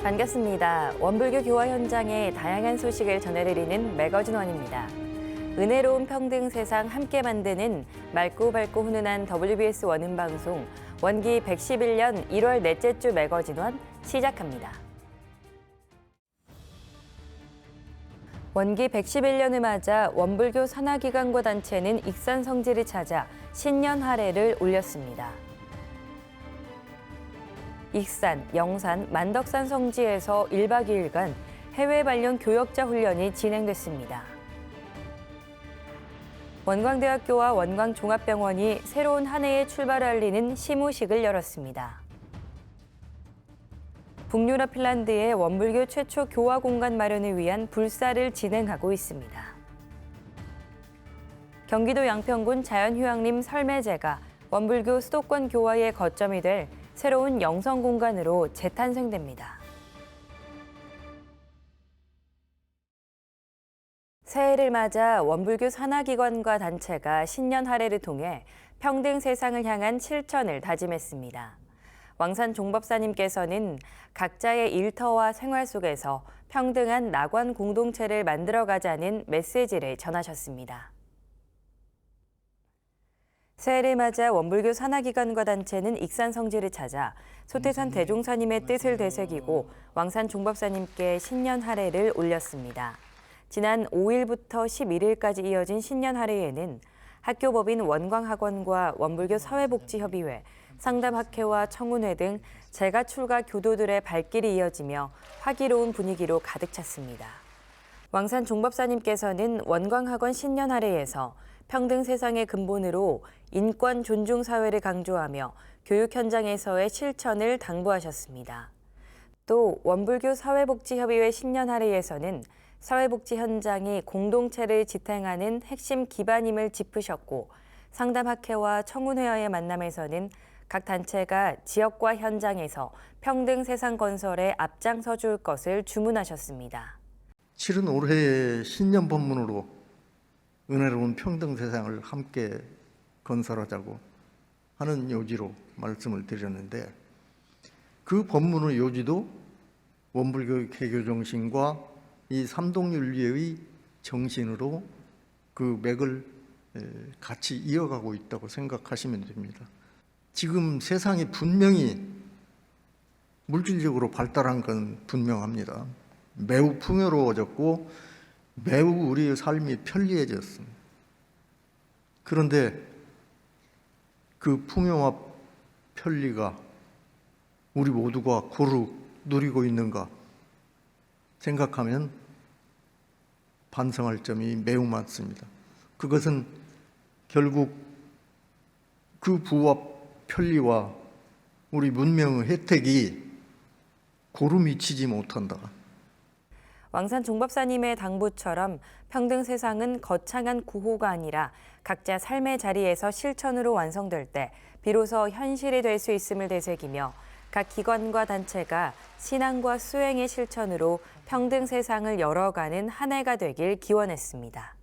반갑습니다. 원불교 교화 현장의 다양한 소식을 전해드리는 매거진원입니다. 은혜로운 평등 세상 함께 만드는 맑고 밝고 훈훈한 WBS 원음방송 원기 111년 1월 넷째 주 매거진원 시작합니다. 원기 111년을 맞아 원불교 산하기관과 단체는 익산 성지를 찾아 신년 할애를 올렸습니다. 익산, 영산, 만덕산 성지에서 1박 2일간 해외 발령 교역자 훈련이 진행됐습니다. 원광대학교와 원광종합병원이 새로운 한 해의 출발을 알리는 시무식을 열었습니다. 북유럽 핀란드의 원불교 최초 교화 공간 마련을 위한 불사를 진행하고 있습니다. 경기도 양평군 자연휴양림 설매제가 원불교 수도권 교화의 거점이 될 새로운 영성 공간으로 재탄생됩니다. 새해를 맞아 원불교 산하기관과 단체가 신년 할애를 통해 평등 세상을 향한 실천을 다짐했습니다. 왕산 종법사님께서는 각자의 일터와 생활 속에서 평등한 나관 공동체를 만들어가자는 메시지를 전하셨습니다. 새해를 맞아 원불교 산하기관과 단체는 익산 성지를 찾아 소태산 대종사님의 뜻을 되새기고 왕산 종법사님께 신년 할애를 올렸습니다. 지난 5일부터 11일까지 이어진 신년 할애에는 학교법인 원광학원과 원불교 사회복지협의회, 상담학회와 청운회 등 재가 출가 교도들의 발길이 이어지며 화기로운 분위기로 가득 찼습니다. 왕산 종법사님께서는 원광학원 신년 할애에서 평등 세상의 근본으로 인권 존중 사회를 강조하며 교육 현장에서의 실천을 당부하셨습니다. 또 원불교 사회복지협의회 신년 할애에서는 사회복지 현장이 공동체를 지탱하는 핵심 기반임을 짚으셨고, 상담학회와 청운회와의 만남에서는 각 단체가 지역과 현장에서 평등 세상 건설에 앞장서 줄 것을 주문하셨습니다. 실은 올해의 신년 법문으로 은혜로운 평등 세상을 함께 건설하자고 하는 요지로 말씀을 드렸는데, 그 법문의 요지도 원불교 개교 정신과 이 삼동윤리의 정신으로 그 맥을 같이 이어가고 있다고 생각하시면 됩니다. 지금 세상이 분명히 물질적으로 발달한 건 분명합니다. 매우 풍요로워졌고 매우 우리의 삶이 편리해졌습니다. 그런데 그 풍요와 편리가 우리 모두가 고루 누리고 있는가 생각하면 반성할 점이 매우 많습니다. 그것은 결국 그 부와 편리와 우리 문명의 혜택이 고루 미치지 못한다. 왕산 종법사님의 당부처럼 평등 세상은 거창한 구호가 아니라 각자 삶의 자리에서 실천으로 완성될 때 비로소 현실이 될 수 있음을 되새기며 각 기관과 단체가 신앙과 수행의 실천으로 평등 세상을 열어가는 한 해가 되길 기원했습니다.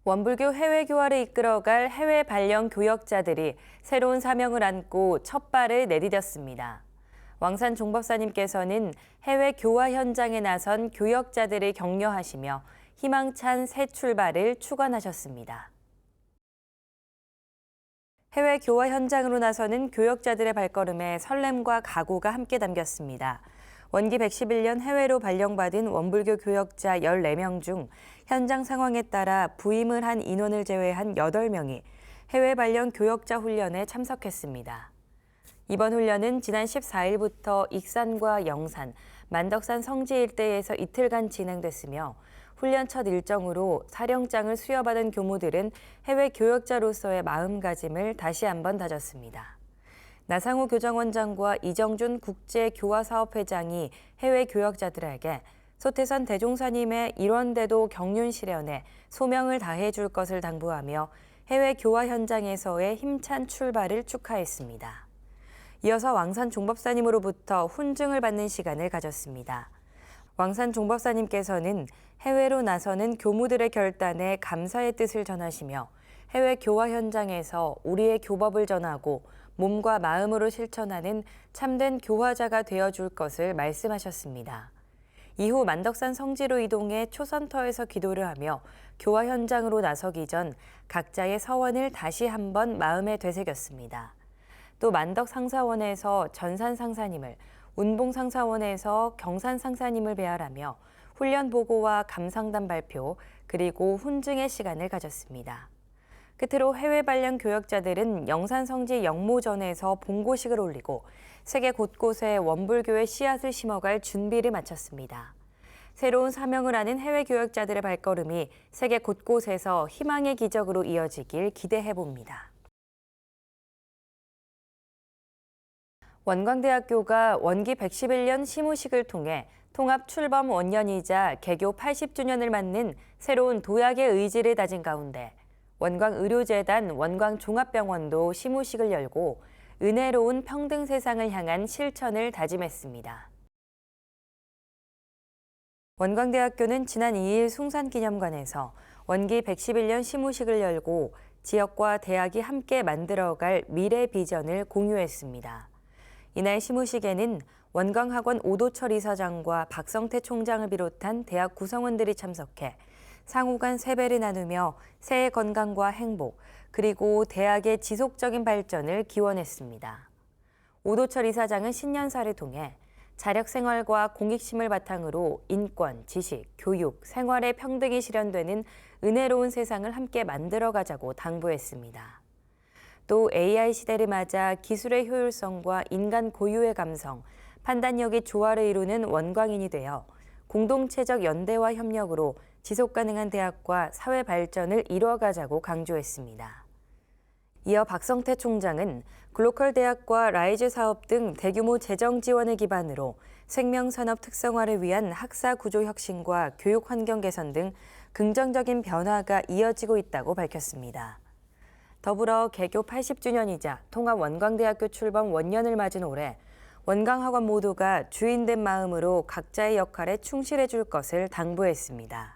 원불교 해외 교화를 이끌어갈 해외 발령 교역자들이 새로운 사명을 안고 첫 발을 내디뎠습니다. 왕산 종법사님께서는 해외 교화 현장에 나선 교역자들을 격려하시며 희망찬 새 출발을 축원하셨습니다. 해외 교화 현장으로 나서는 교역자들의 발걸음에 설렘과 각오가 함께 담겼습니다. 원기 111년 해외로 발령받은 원불교 교역자 14명 중 현장 상황에 따라 부임을 한 인원을 제외한 8명이 해외 발령 교역자 훈련에 참석했습니다. 이번 훈련은 지난 14일부터 익산과 영산, 만덕산 성지 일대에서 이틀간 진행됐으며 훈련 첫 일정으로 사령장을 수여받은 교무들은 해외 교역자로서의 마음가짐을 다시 한번 다졌습니다. 나상호 교장원장과 이정준 국제교화사업회장이 해외 교역자들에게 소태산 대종사님의 일원대도 경륜 실현에 소명을 다해 줄 것을 당부하며 해외 교화 현장에서의 힘찬 출발을 축하했습니다. 이어서 왕산 종법사님으로부터 훈증을 받는 시간을 가졌습니다. 왕산 종법사님께서는 해외로 나서는 교무들의 결단에 감사의 뜻을 전하시며 해외 교화 현장에서 우리의 교법을 전하고 몸과 마음으로 실천하는 참된 교화자가 되어줄 것을 말씀하셨습니다. 이후 만덕산 성지로 이동해 초선터에서 기도를 하며 교화 현장으로 나서기 전 각자의 서원을 다시 한번 마음에 되새겼습니다. 또 만덕 상사원에서 전산 상사님을, 운봉 상사원에서 경산 상사님을 배알하며 훈련 보고와 감상담 발표, 그리고 훈증의 시간을 가졌습니다. 끝으로 해외 발령 교역자들은 영산성지 영모전에서 봉고식을 올리고 세계 곳곳에 원불교의 씨앗을 심어갈 준비를 마쳤습니다. 새로운 사명을 아는 해외 교역자들의 발걸음이 세계 곳곳에서 희망의 기적으로 이어지길 기대해 봅니다. 원광대학교가 원기 111년 시무식을 통해 통합 출범 원년이자 개교 80주년을 맞는 새로운 도약의 의지를 다진 가운데 원광의료재단 원광종합병원도 시무식을 열고 은혜로운 평등 세상을 향한 실천을 다짐했습니다. 원광대학교는 지난 2일 숭산기념관에서 원기 111년 시무식을 열고 지역과 대학이 함께 만들어갈 미래 비전을 공유했습니다. 이날 시무식에는 원광학원 오도철 이사장과 박성태 총장을 비롯한 대학 구성원들이 참석해 상호 간 세배를 나누며 새해 건강과 행복, 그리고 대학의 지속적인 발전을 기원했습니다. 오도철 이사장은 신년사를 통해 자력생활과 공익심을 바탕으로 인권, 지식, 교육, 생활의 평등이 실현되는 은혜로운 세상을 함께 만들어가자고 당부했습니다. 또 AI 시대를 맞아 기술의 효율성과 인간 고유의 감성, 판단력이 조화를 이루는 원광인이 되어 공동체적 연대와 협력으로 지속가능한 대학과 사회 발전을 이뤄가자고 강조했습니다. 이어 박성태 총장은 글로컬 대학과 라이즈 사업 등 대규모 재정 지원을 기반으로 생명산업 특성화를 위한 학사 구조 혁신과 교육 환경 개선 등 긍정적인 변화가 이어지고 있다고 밝혔습니다. 더불어 개교 80주년이자 통합 원광대학교 출범 원년을 맞은 올해 원광학원 모두가 주인된 마음으로 각자의 역할에 충실해 줄 것을 당부했습니다.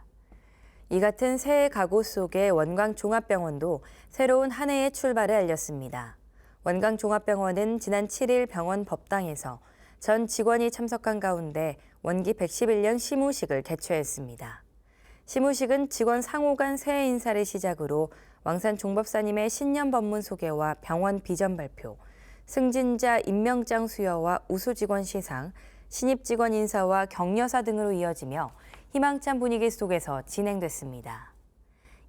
이 같은 새해 각오 속에 원광종합병원도 새로운 한 해의 출발을 알렸습니다. 원광종합병원은 지난 7일 병원 법당에서 전 직원이 참석한 가운데 원기 111년 시무식을 개최했습니다. 시무식은 직원 상호 간 새해 인사를 시작으로 왕산 종법사님의 신년 법문 소개와 병원 비전 발표, 승진자 임명장 수여와 우수 직원 시상, 신입 직원 인사와 격려사 등으로 이어지며 희망찬 분위기 속에서 진행됐습니다.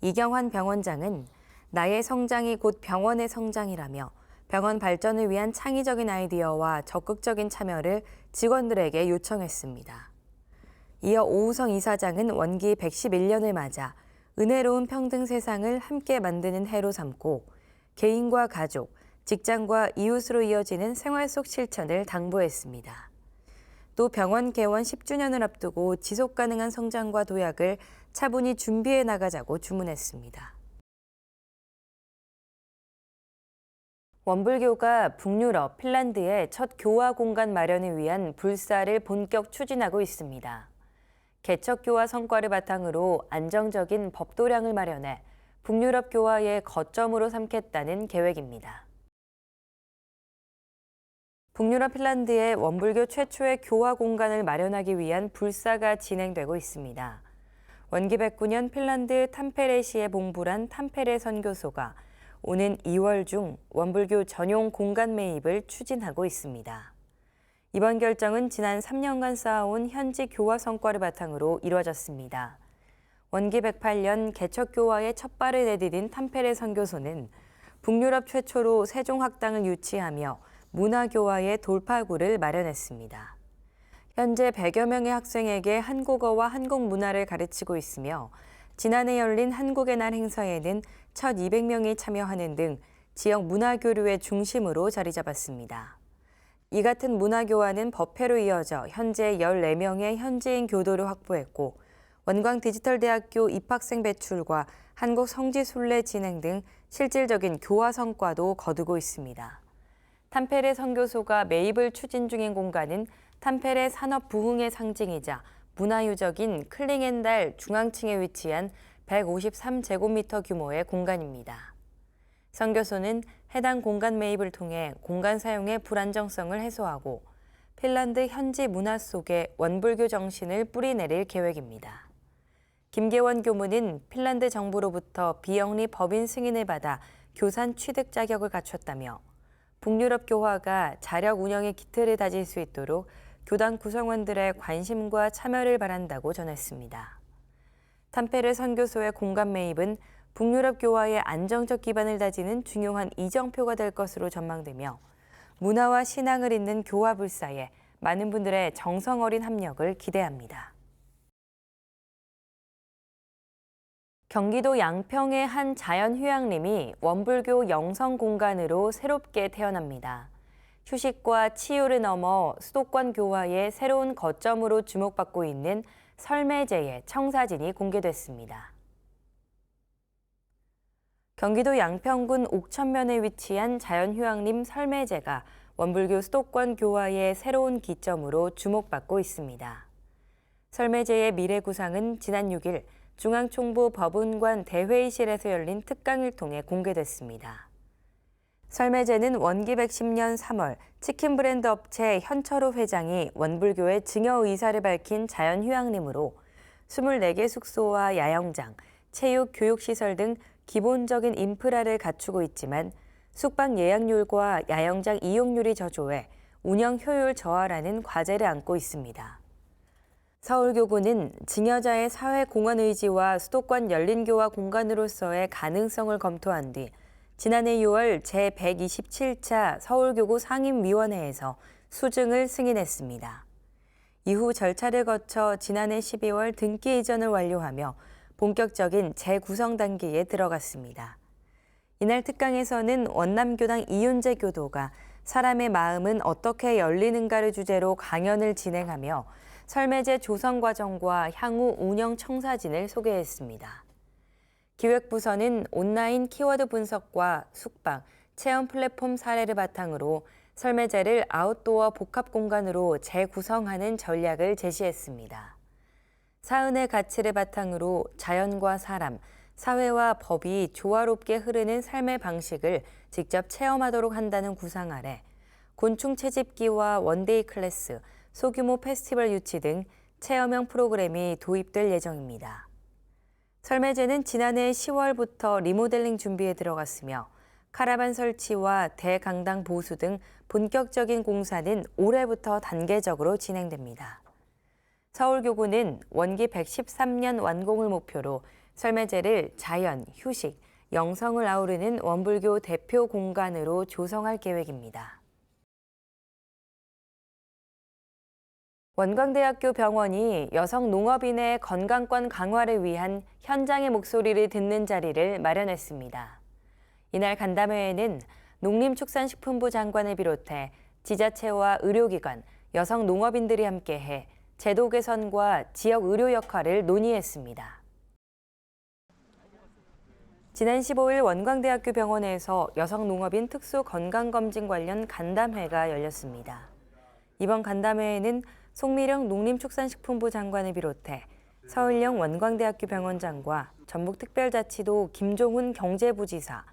이경환 병원장은 나의 성장이 곧 병원의 성장이라며 병원 발전을 위한 창의적인 아이디어와 적극적인 참여를 직원들에게 요청했습니다. 이어 오우성 이사장은 원기 111년을 맞아 은혜로운 평등 세상을 함께 만드는 해로 삼고 개인과 가족, 직장과 이웃으로 이어지는 생활 속 실천을 당부했습니다. 또 병원 개원 10주년을 앞두고 지속 가능한 성장과 도약을 차분히 준비해 나가자고 주문했습니다. 원불교가 북유럽, 핀란드에 첫 교화 공간 마련을 위한 불사를 본격 추진하고 있습니다. 개척 교화 성과를 바탕으로 안정적인 법도량을 마련해 북유럽 교화의 거점으로 삼겠다는 계획입니다. 북유럽 핀란드에 원불교 최초의 교화 공간을 마련하기 위한 불사가 진행되고 있습니다. 원기 109년 핀란드 탐페레시에 봉불한 탐페레 선교소가 오는 2월 중 원불교 전용 공간 매입을 추진하고 있습니다. 이번 결정은 지난 3년간 쌓아온 현지 교화 성과를 바탕으로 이루어졌습니다. 원기 108년 개척 교화의 첫 발을 내디딘 탐페레 선교소는 북유럽 최초로 세종학당을 유치하며 문화교화의 돌파구를 마련했습니다. 현재 100여 명의 학생에게 한국어와 한국 문화를 가르치고 있으며 지난해 열린 한국의 날 행사에는 1,200명이 참여하는 등 지역 문화교류의 중심으로 자리 잡았습니다. 이 같은 문화교화는 법회로 이어져 현재 14명의 현지인 교도를 확보했고 원광디지털대학교 입학생 배출과 한국 성지순례 진행 등 실질적인 교화 성과도 거두고 있습니다. 탐페레 선교소가 매입을 추진 중인 공간은 탐페레 산업 부흥의 상징이자 문화유적인 클링앤달 중앙층에 위치한 153제곱미터 규모의 공간입니다. 선교소는 해당 공간 매입을 통해 공간 사용의 불안정성을 해소하고 핀란드 현지 문화 속에 원불교 정신을 뿌리내릴 계획입니다. 김계원 교무는 핀란드 정부로부터 비영리 법인 승인을 받아 교산 취득 자격을 갖췄다며 북유럽 교화가 자력 운영의 기틀을 다질 수 있도록 교단 구성원들의 관심과 참여를 바란다고 전했습니다. 탐페르 선교소의 공간 매입은 북유럽 교화의 안정적 기반을 다지는 중요한 이정표가 될 것으로 전망되며 문화와 신앙을 잇는 교화 불사에 많은 분들의 정성 어린 합력을 기대합니다. 경기도 양평의 한 자연휴양림이 원불교 영성 공간으로 새롭게 태어납니다. 휴식과 치유를 넘어 수도권 교화의 새로운 거점으로 주목받고 있는 설매제의 청사진이 공개됐습니다. 경기도 양평군 옥천면에 위치한 자연휴양림 설매제가 원불교 수도권 교화의 새로운 기점으로 주목받고 있습니다. 설매제의 미래 구상은 지난 6일 중앙총부 법운관 대회의실에서 열린 특강을 통해 공개됐습니다. 설매제는 원기 110년 3월 치킨 브랜드 업체 현철호 회장이 원불교의 증여 의사를 밝힌 자연휴양림으로 24개 숙소와 야영장, 체육, 교육시설 등 기본적인 인프라를 갖추고 있지만 숙박 예약률과 야영장 이용률이 저조해 운영 효율 저하라는 과제를 안고 있습니다. 서울교구는 증여자의 사회공헌 의지와 수도권 열린교화 공간으로서의 가능성을 검토한 뒤 지난해 6월 제127차 서울교구 상임위원회에서 수증을 승인했습니다. 이후 절차를 거쳐 지난해 12월 등기 이전을 완료하며 본격적인 재구성 단계에 들어갔습니다. 이날 특강에서는 원남교당 이윤재 교도가 사람의 마음은 어떻게 열리는가를 주제로 강연을 진행하며 설매제 조성 과정과 향후 운영 청사진을 소개했습니다. 기획부서는 온라인 키워드 분석과 숙박, 체험 플랫폼 사례를 바탕으로 설매제를 아웃도어 복합 공간으로 재구성하는 전략을 제시했습니다. 사은의 가치를 바탕으로 자연과 사람, 사회와 법이 조화롭게 흐르는 삶의 방식을 직접 체험하도록 한다는 구상 아래 곤충 채집기와 원데이 클래스, 소규모 페스티벌 유치 등 체험형 프로그램이 도입될 예정입니다. 설매제는 지난해 10월부터 리모델링 준비에 들어갔으며 카라반 설치와 대강당 보수 등 본격적인 공사는 올해부터 단계적으로 진행됩니다. 서울교구는 원기 113년 완공을 목표로 설매제를 자연, 휴식, 영성을 아우르는 원불교 대표 공간으로 조성할 계획입니다. 원광대학교 병원이 여성 농업인의 건강권 강화를 위한 현장의 목소리를 듣는 자리를 마련했습니다. 이날 간담회에는 농림축산식품부 장관을 비롯해 지자체와 의료기관, 여성 농업인들이 함께해 제도 개선과 지역 의료 역할을 논의했습니다. 지난 15일 원광대학교 병원에서 여성 농업인 특수 건강검진 관련 간담회가 열렸습니다. 이번 간담회에는 송미령 농림축산식품부 장관을 비롯해 서울형 원광대학교 병원장과 전북특별자치도 김종훈 경제부지사,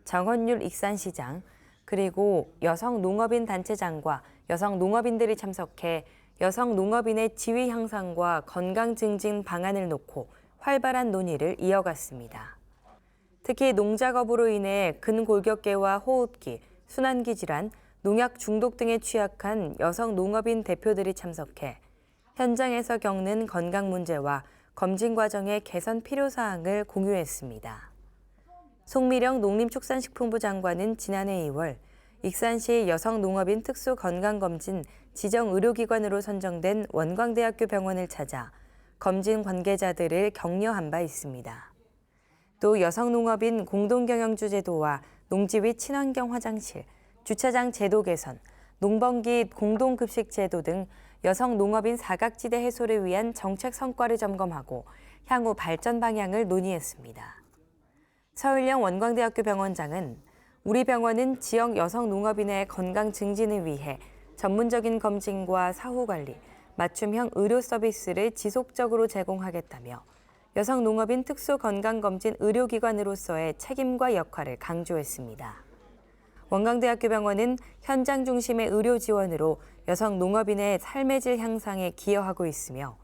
정헌율 익산시장, 그리고 여성 농업인 단체장과 여성 농업인들이 참석해 여성 농업인의 지위 향상과 건강 증진 방안을 놓고 활발한 논의를 이어갔습니다. 특히 농작업으로 인해 근골격계와 호흡기, 순환기 질환, 농약 중독 등에 취약한 여성 농업인 대표들이 참석해 현장에서 겪는 건강 문제와 검진 과정의 개선 필요사항을 공유했습니다. 송미령 농림축산식품부 장관은 지난해 2월 익산시 여성농업인 특수건강검진 지정의료기관으로 선정된 원광대학교 병원을 찾아 검진 관계자들을 격려한 바 있습니다. 또 여성농업인 공동경영주 제도와 농지위 친환경 화장실, 주차장 제도 개선, 농번기 공동급식 제도 등 여성 농업인 사각지대 해소를 위한 정책 성과를 점검하고 향후 발전 방향을 논의했습니다. 서울형 원광대학교 병원장은 우리 병원은 지역 여성 농업인의 건강 증진을 위해 전문적인 검진과 사후 관리, 맞춤형 의료 서비스를 지속적으로 제공하겠다며 여성 농업인 특수건강검진 의료기관으로서의 책임과 역할을 강조했습니다. 원광대학교 병원은 현장 중심의 의료 지원으로 여성 농업인의 삶의 질 향상에 기여하고 있으며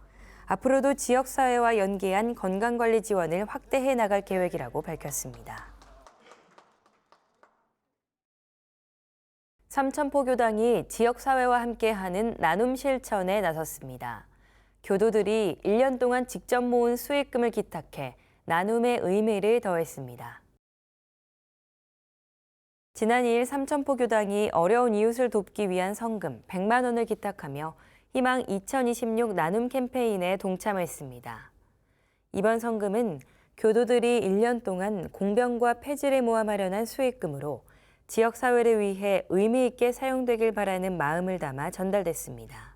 앞으로도 지역사회와 연계한 건강관리 지원을 확대해 나갈 계획이라고 밝혔습니다. 삼천포교당이 지역사회와 함께하는 나눔 실천에 나섰습니다. 교도들이 1년 동안 직접 모은 수익금을 기탁해 나눔의 의미를 더했습니다. 지난 2일 삼천포교당이 어려운 이웃을 돕기 위한 성금 100만 원을 기탁하며 희망 2026 나눔 캠페인에 동참했습니다. 이번 성금은 교도들이 1년 동안 공병과 폐지를 모아 마련한 수익금으로 지역사회를 위해 의미 있게 사용되길 바라는 마음을 담아 전달됐습니다.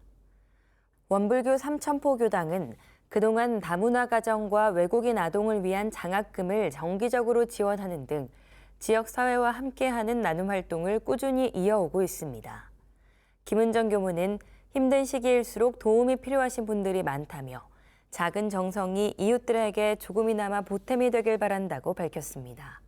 원불교 삼천포교당은 그동안 다문화 가정과 외국인 아동을 위한 장학금을 정기적으로 지원하는 등 지역사회와 함께하는 나눔 활동을 꾸준히 이어오고 있습니다. 김은정 교무는 힘든 시기일수록 도움이 필요하신 분들이 많다며 작은 정성이 이웃들에게 조금이나마 보탬이 되길 바란다고 밝혔습니다.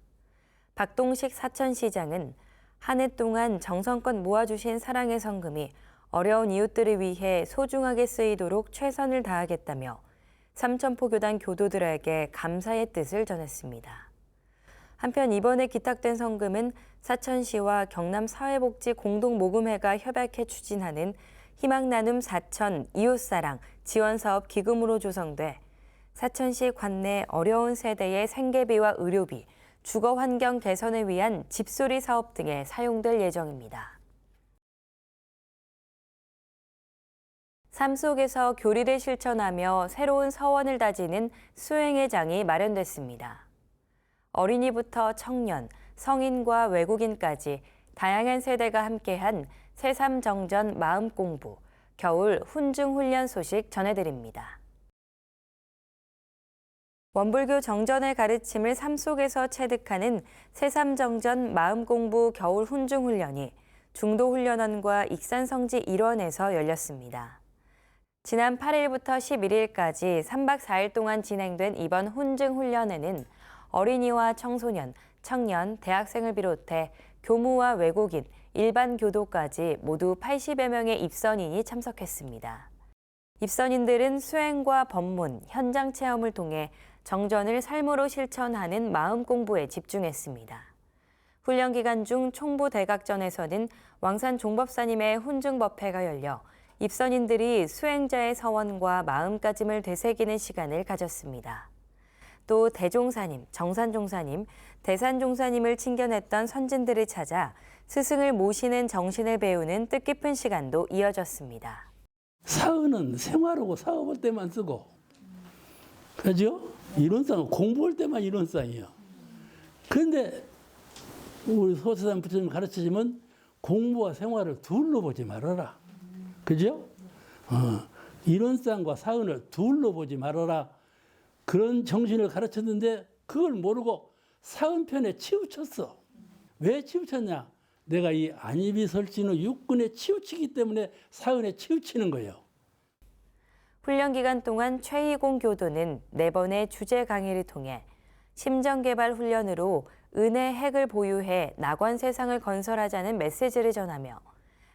박동식 사천시장은 한 해 동안 정성껏 모아주신 사랑의 성금이 어려운 이웃들을 위해 소중하게 쓰이도록 최선을 다하겠다며 삼천포교당 교도들에게 감사의 뜻을 전했습니다. 한편 이번에 기탁된 성금은 사천시와 경남사회복지 공동모금회가 협약해 추진하는 희망나눔 사천 이웃사랑 지원사업 기금으로 조성돼 사천시 관내 어려운 세대의 생계비와 의료비, 주거환경 개선을 위한 집수리 사업 등에 사용될 예정입니다. 삶 속에서 교리를 실천하며 새로운 서원을 다지는 수행의 장이 마련됐습니다. 어린이부터 청년, 성인과 외국인까지 다양한 세대가 함께한 새삼정전 마음공부, 겨울 훈증훈련 소식 전해드립니다. 원불교 정전의 가르침을 삶 속에서 체득하는 새삼정전 마음공부 겨울 훈증훈련이 중도훈련원과 익산성지 일원에서 열렸습니다. 지난 8일부터 11일까지 3박 4일 동안 진행된 이번 훈증훈련에는 어린이와 청소년, 청년, 대학생을 비롯해 교무와 외국인, 일반 교도까지 모두 80여 명의 입선인이 참석했습니다. 입선인들은 수행과 법문, 현장 체험을 통해 정전을 삶으로 실천하는 마음 공부에 집중했습니다. 훈련 기간 중 총부대각전에서는 왕산 종법사님의 훈증법회가 열려 입선인들이 수행자의 서원과 마음가짐을 되새기는 시간을 가졌습니다. 또 대종사님, 정산종사님, 대산종사님을 칭견했던 선진들을 찾아 스승을 모시는 정신을 배우는 뜻깊은 시간도 이어졌습니다. 사은은 생활하고 사업할 때만 쓰고, 그죠? 이론상은 공부할 때만 이론상이에요. 그런데 우리 소세산 부처님 가르치시면 공부와 생활을 둘로 보지 말아라. 그죠? 이론상과 사은을 둘로 보지 말아라. 그런 정신을 가르쳤는데 그걸 모르고 사은편에 치우쳤어. 왜 치우쳤냐? 내가 이 안이비설진의 육군에 치우치기 때문에 사은에 치우치는 거예요. 훈련 기간 동안 최희공 교도는 4번의 주제 강의를 통해 심정개발 훈련으로 은의 핵을 보유해 낙원 세상을 건설하자는 메시지를 전하며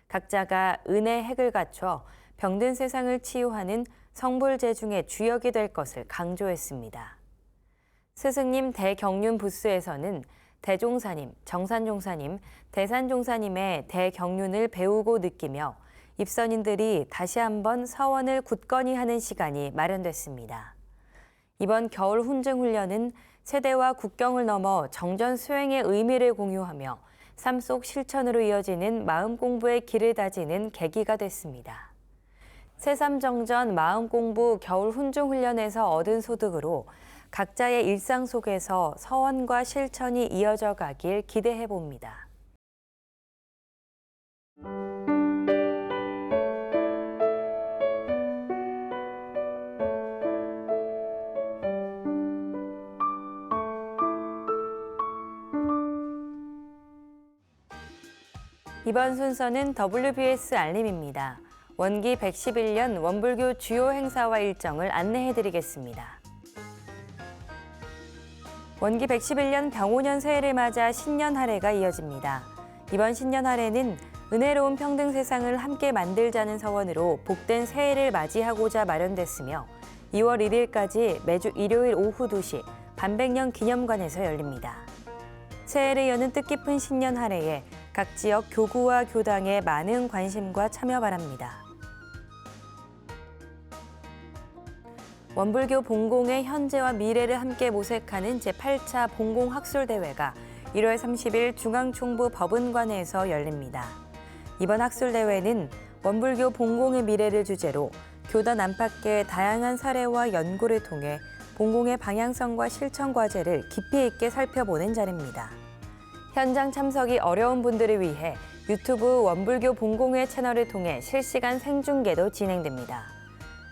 각자가 은의 핵을 갖춰 병든 세상을 치유하는 성불제중의 주역이 될 것을 강조했습니다. 스승님 대경륜 부스에서는 대종사님, 정산종사님, 대산종사님의 대경륜을 배우고 느끼며 입선인들이 다시 한번 서원을 굳건히 하는 시간이 마련됐습니다. 이번 겨울 훈증훈련은 세대와 국경을 넘어 정전 수행의 의미를 공유하며 삶 속 실천으로 이어지는 마음 공부의 길을 다지는 계기가 됐습니다. 새삼정전 마음공부 겨울 훈증훈련에서 얻은 소득으로 각자의 일상 속에서 서원과 실천이 이어져 가길 기대해 봅니다. 이번 순서는 WBS 알림입니다. 원기 111년 원불교 주요 행사와 일정을 안내해 드리겠습니다. 원기 111년 병오년 새해를 맞아 신년 할애가 이어집니다. 이번 신년 할애는 은혜로운 평등 세상을 함께 만들자는 서원으로 복된 새해를 맞이하고자 마련됐으며 2월 1일까지 매주 일요일 오후 2시 반백년 기념관에서 열립니다. 새해를 여는 뜻깊은 신년 할애에 각 지역 교구와 교당의 많은 관심과 참여 바랍니다. 원불교 봉공의 현재와 미래를 함께 모색하는 제8차 봉공학술대회가 1월 30일 중앙총부 법은관에서 열립니다. 이번 학술대회는 원불교 봉공의 미래를 주제로 교단 안팎의 다양한 사례와 연구를 통해 봉공의 방향성과 실천 과제를 깊이 있게 살펴보는 자리입니다. 현장 참석이 어려운 분들을 위해 유튜브 원불교 봉공회 채널을 통해 실시간 생중계도 진행됩니다.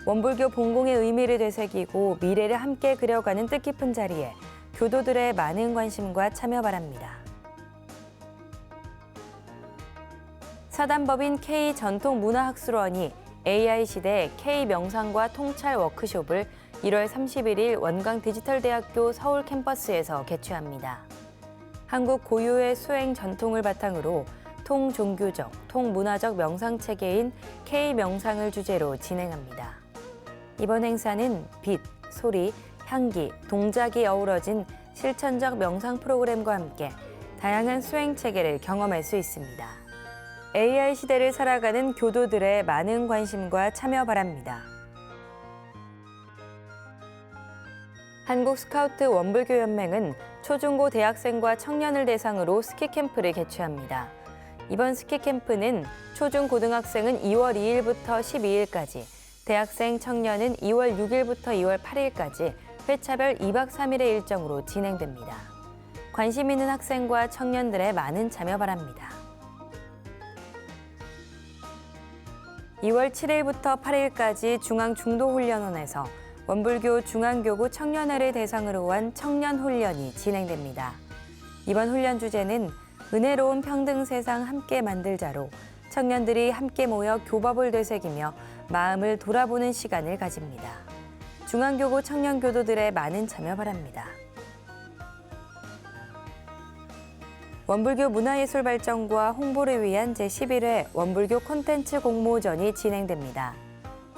원불교 봉공의 의미를 되새기고 미래를 함께 그려가는 뜻깊은 자리에 교도들의 많은 관심과 참여 바랍니다. 사단법인 K전통문화학술원이 AI 시대 K명상과 통찰 워크숍을 1월 31일 원광디지털대학교 서울 캠퍼스에서 개최합니다. 한국 고유의 수행 전통을 바탕으로 통종교적, 통문화적 명상체계인 K명상을 주제로 진행합니다. 이번 행사는 빛, 소리, 향기, 동작이 어우러진 실천적 명상 프로그램과 함께 다양한 수행 체계를 경험할 수 있습니다. AI 시대를 살아가는 교도들의 많은 관심과 참여 바랍니다. 한국스카우트 원불교연맹은 초중고 대학생과 청년을 대상으로 스키캠프를 개최합니다. 이번 스키캠프는 초중고등학생은 2월 2일부터 12일까지, 대학생 청년은 2월 6일부터 2월 8일까지 회차별 2박 3일의 일정으로 진행됩니다. 관심 있는 학생과 청년들의 많은 참여 바랍니다. 2월 7일부터 8일까지 중앙중도훈련원에서 원불교 중앙교구 청년회를 대상으로 한 청년훈련이 진행됩니다. 이번 훈련 주제는 은혜로운 평등 세상 함께 만들자로 청년들이 함께 모여 교법을 되새기며 마음을 돌아보는 시간을 가집니다. 중앙교구 청년교도들의 많은 참여 바랍니다. 원불교 문화예술 발전과 홍보를 위한 제11회 원불교 콘텐츠 공모전이 진행됩니다.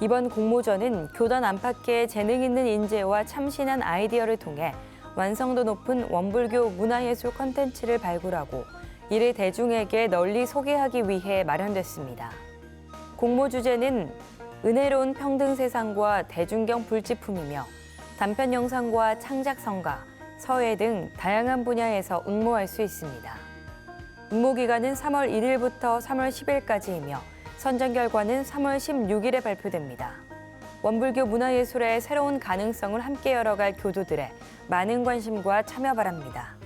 이번 공모전은 교단 안팎의 재능 있는 인재와 참신한 아이디어를 통해 완성도 높은 원불교 문화예술 콘텐츠를 발굴하고 이를 대중에게 널리 소개하기 위해 마련됐습니다. 공모 주제는 은혜로운 평등 세상과 대중경 불지품이며 단편 영상과 창작성가, 서예 등 다양한 분야에서 응모할 수 있습니다. 응모 기간은 3월 1일부터 3월 10일까지이며 선정 결과는 3월 16일에 발표됩니다. 원불교 문화예술의 새로운 가능성을 함께 열어갈 교도들의 많은 관심과 참여 바랍니다.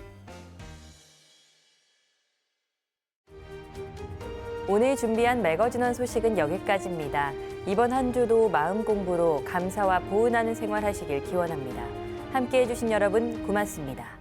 오늘 준비한 매거진원 소식은 여기까지입니다. 이번 한 주도 마음 공부로 감사와 보은하는 생활 하시길 기원합니다. 함께해 주신 여러분 고맙습니다.